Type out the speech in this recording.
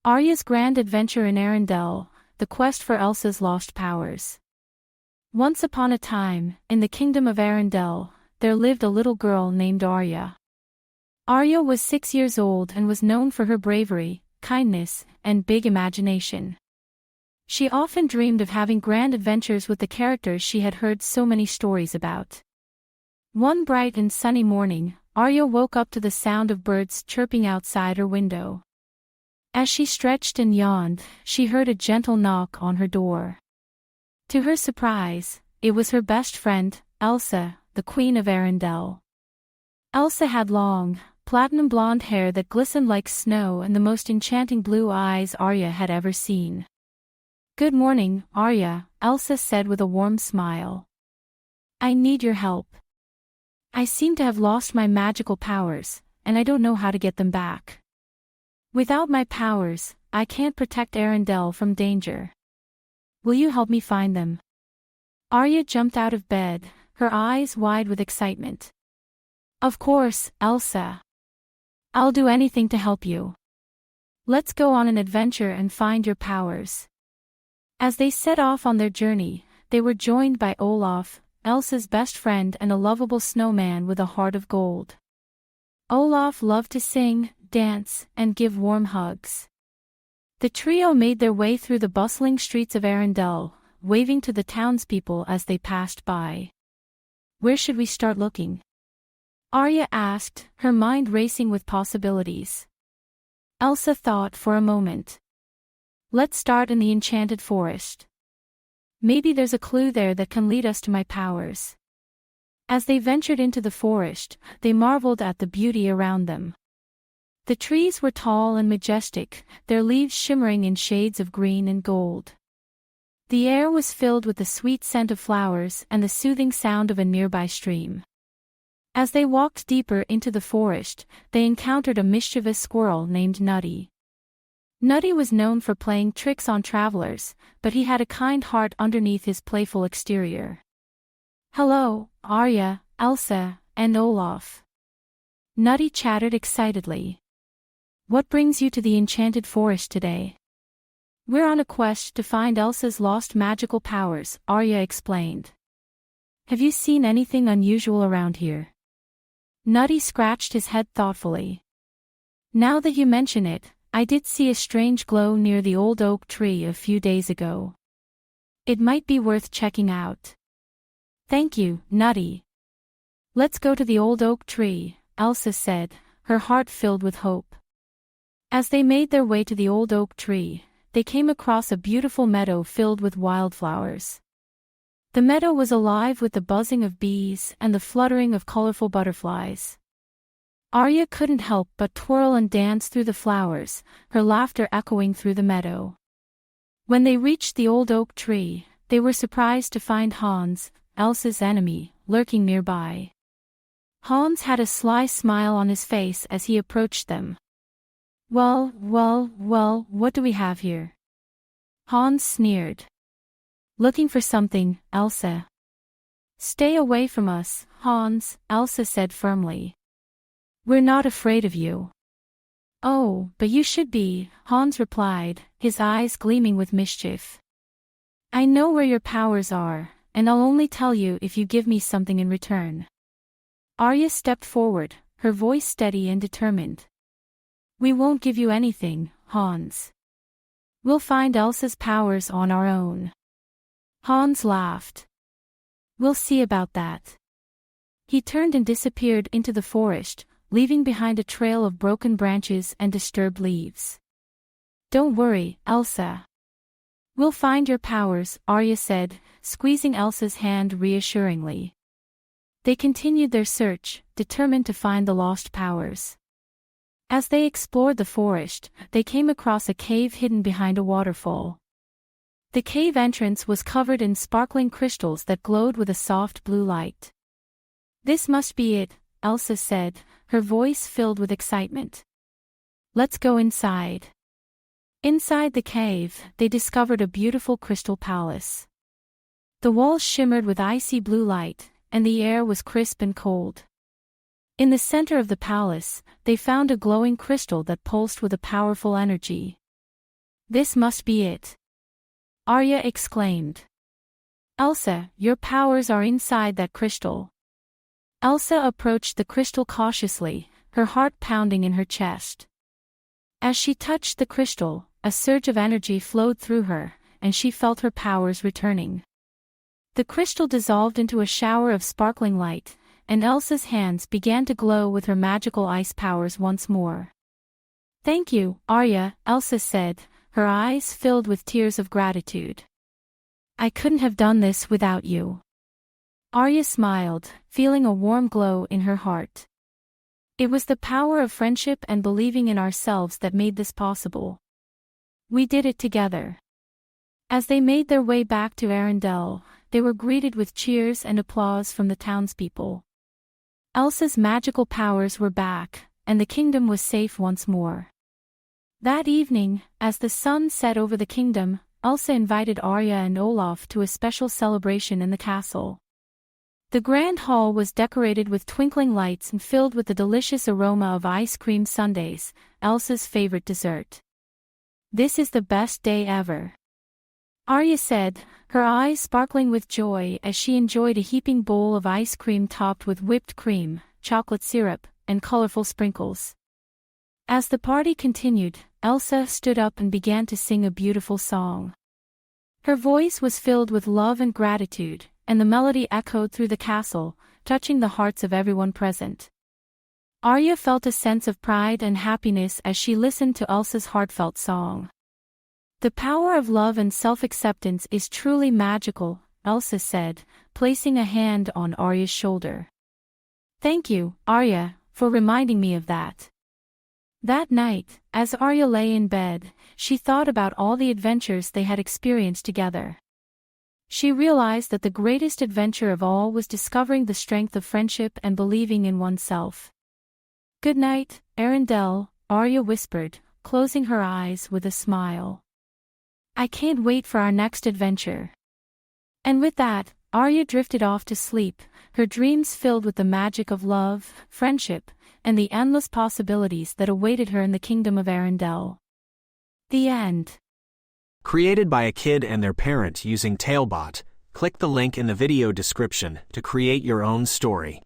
Arya's grand adventure in Arendelle, the quest for Elsa's lost powers. Once upon a time, in the kingdom of Arendelle, there lived a little girl named Arya. Arya was 6 years old and was known for her bravery, kindness, and big imagination. She often dreamed of having grand adventures with the characters she had heard so many stories about. One bright and sunny morning, Arya woke up to the sound of birds chirping outside her window. As she stretched and yawned, she heard a gentle knock on her door. To her surprise, it was her best friend, Elsa, the Queen of Arendelle. Elsa had long, platinum blonde hair that glistened like snow and the most enchanting blue eyes Arya had ever seen. "Good morning, Arya," Elsa said with a warm smile. "I need your help. I seem to have lost my magical powers, and I don't know how to get them back. Without my powers, I can't protect Arendelle from danger. Will you help me find them?" Arya jumped out of bed, her eyes wide with excitement. "Of course, Elsa. I'll do anything to help you. Let's go on an adventure and find your powers." As they set off on their journey, they were joined by Olaf, Elsa's best friend and a lovable snowman with a heart of gold. Olaf loved to sing, dance, and give warm hugs. The trio made their way through the bustling streets of Arendelle, waving to the townspeople as they passed by. "Where should we start looking?" Arya asked, her mind racing with possibilities. Elsa thought for a moment. "Let's start in the enchanted forest. Maybe there's a clue there that can lead us to my powers." As they ventured into the forest, they marveled at the beauty around them. The trees were tall and majestic, their leaves shimmering in shades of green and gold. The air was filled with the sweet scent of flowers and the soothing sound of a nearby stream. As they walked deeper into the forest, they encountered a mischievous squirrel named Nutty. Nutty was known for playing tricks on travelers, but he had a kind heart underneath his playful exterior. "Hello, Arya, Elsa, and Olaf." Nutty chattered excitedly. "What brings you to the enchanted forest today?" "We're on a quest to find Elsa's lost magical powers," Arya explained. "Have you seen anything unusual around here?" Nutty scratched his head thoughtfully. "Now that you mention it, I did see a strange glow near the old oak tree a few days ago. It might be worth checking out." "Thank you, Nutty. Let's go to the old oak tree," Elsa said, her heart filled with hope. As they made their way to the old oak tree, they came across a beautiful meadow filled with wildflowers. The meadow was alive with the buzzing of bees and the fluttering of colorful butterflies. Arya couldn't help but twirl and dance through the flowers, her laughter echoing through the meadow. When they reached the old oak tree, they were surprised to find Hans, Elsa's enemy, lurking nearby. Hans had a sly smile on his face as he approached them. Well, what do we have here?" Hans sneered. "Looking for something, Elsa." "Stay away from us, Hans," Elsa said firmly. "We're not afraid of you." "Oh, but you should be," Hans replied, his eyes gleaming with mischief. "I know where your powers are, and I'll only tell you if you give me something in return." Arya stepped forward, her voice steady and determined. "We won't give you anything, Hans. We'll find Elsa's powers on our own." Hans laughed. "We'll see about that." He turned and disappeared into the forest, leaving behind a trail of broken branches and disturbed leaves. "Don't worry, Elsa. We'll find your powers," Arya said, squeezing Elsa's hand reassuringly. They continued their search, determined to find the lost powers. As they explored the forest, they came across a cave hidden behind a waterfall. The cave entrance was covered in sparkling crystals that glowed with a soft blue light. "This must be it," Elsa said, her voice filled with excitement. "Let's go inside." Inside the cave, they discovered a beautiful crystal palace. The walls shimmered with icy blue light, and the air was crisp and cold. In the center of the palace, they found a glowing crystal that pulsed with a powerful energy. This must be it. Arya exclaimed. Elsa, your powers are inside that crystal. Elsa approached the crystal cautiously, her heart pounding in her chest. As she touched the crystal, a surge of energy flowed through her, and she felt her powers returning. The crystal dissolved into a shower of sparkling light, and Elsa's hands began to glow with her magical ice powers once more. Thank you, Arya, Elsa said, her eyes filled with tears of gratitude. I couldn't have done this without you. Arya smiled, feeling a warm glow in her heart. It was the power of friendship and believing in ourselves that made this possible. We did it together. As they made their way back to Arendelle, they were greeted with cheers and applause from the townspeople. Elsa's magical powers were back, and the kingdom was safe once more. That evening, as the sun set over the kingdom, Elsa invited Arya and Olaf to a special celebration in the castle. The grand hall was decorated with twinkling lights and filled with the delicious aroma of ice cream sundaes, Elsa's favorite dessert. This is the best day ever, Arya said, her eyes sparkling with joy as she enjoyed a heaping bowl of ice cream topped with whipped cream, chocolate syrup, and colorful sprinkles. As the party continued, Elsa stood up and began to sing a beautiful song. Her voice was filled with love and gratitude, and the melody echoed through the castle, touching the hearts of everyone present. Arya felt a sense of pride and happiness as she listened to Elsa's heartfelt song. The power of love and self-acceptance is truly magical, Elsa said, placing a hand on Arya's shoulder. Thank you, Arya, for reminding me of that. That night, as Arya lay in bed, she thought about all the adventures they had experienced together. She realized that the greatest adventure of all was discovering the strength of friendship and believing in oneself. Good night, Arendelle, Arya whispered, closing her eyes with a smile. I can't wait for our next adventure. And with that, Arya drifted off to sleep, her dreams filled with the magic of love, friendship, and the endless possibilities that awaited her in the kingdom of Arendelle. The end. Created by a kid and their parent using Talebot, click the link in the video description to create your own story.